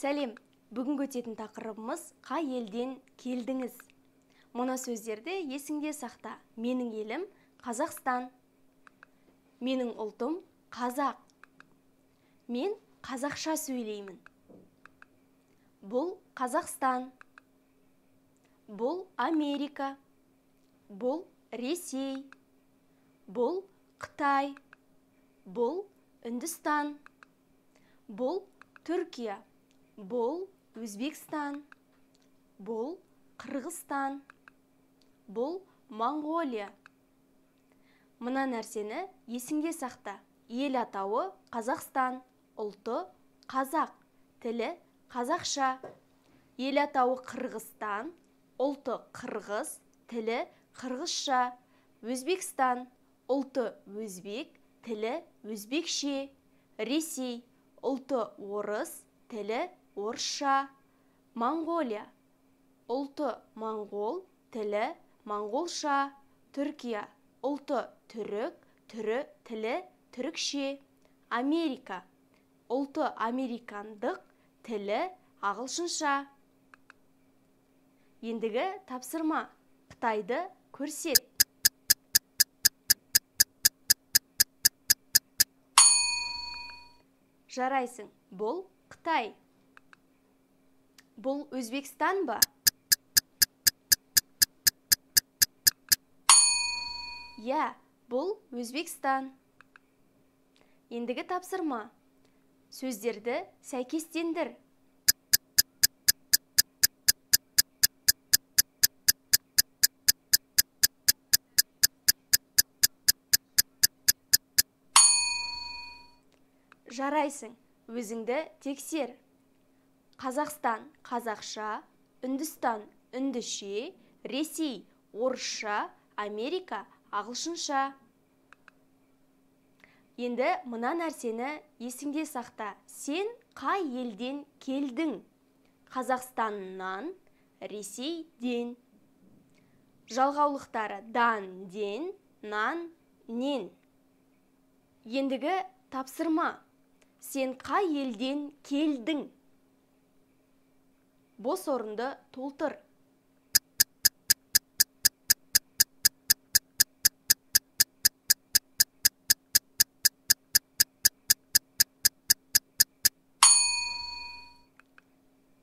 Сәлем, бүгін өтетін тақырыбымыз қай елден келдіңіз? Мұна сөздерді есіңде сақта. Менің елім Қазақстан. Менің ұлтым Қазақ. Мен қазақша сөйлеймін. Бұл Қазақстан. Бұл Америка. Бұл Ресей. Бұл Қытай. Бұл Үндістан. Бұл Түркия. Бұл Өзбекстан. Бұл Қырғызстан. Бұл Монғолия. Мына нәрсені есіңде сақта. Ел атауы Қазақстан, ұлты Қазақ, тілі қазақша. Ел атауы Қырғызстан, ұлты қырғыз, тілі қырғызша. Өзбекстан, ұлты өзбек, тілі өзбекше. Ресей, ұлты орыс, тілі орысша. Монғолия, ұлты моңғол, тілі моңғолша. Түркия, ұлты түрік, тілі түрікше. Америка, ұлты американдық, тілі ағылшынша. Ендігі тапсырма. Қытайды көрсет. Жарайсың. Бұл Қытай. Бұл Өзбекстан ба? Я, бұл Өзбекстан. Ендігі тапсырма. Сөздерді сәйкестендір. Жарайсың. Өзіңді тексер. Қазақстан қазақша, Үндістан үндіше, Ресей орысша, Америка ағылшынша. Енді мына нәрсені есіңде сақта. Сен қай елден келдің? Қазақстаннан, Ресейден. Жалғаулықтары дан, ден, нан, нен. Ендігі тапсырма. Сен қай елден келдің? Бос орынды толтыр.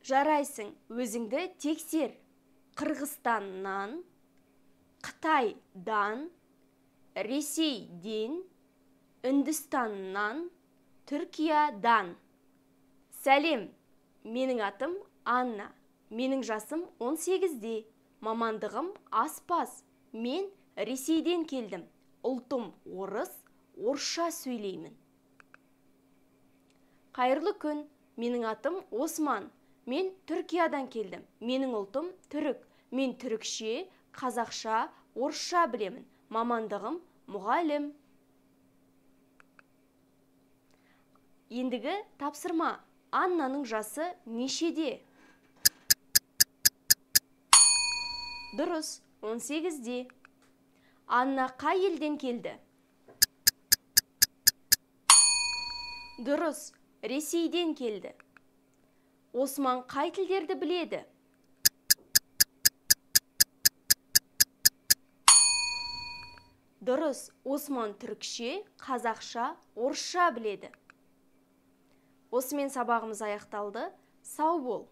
Жарайсың. Өзіңді тексер. Қырғызстаннан, Қытайдан, Ресейден, Үндістаннан, Түркиядан. Сәлем, менің атым Анна. Менің жасым 18-де. Мамандығым аспаз. Мен Ресейден келдім. Ұлтым орыс, орысша сөйлеймін. Қайырлы күн. Менің атым Осман. Мен Түркиядан келдім. Менің ұлтым түрік. Мен түрікше, қазақша, орысша білемін. Мамандығым мұғалім. Ендігі тапсырма. Аннаның жасы нешеде? Дұрыс, 18-де. Анна қай елден келді? Дұрыс, Ресейден келді. Осман қай тілдерді біледі? Дұрыс, Осман түрікше, қазақша, орысша біледі. Осымен сабағымыз аяқталды. Сау бол!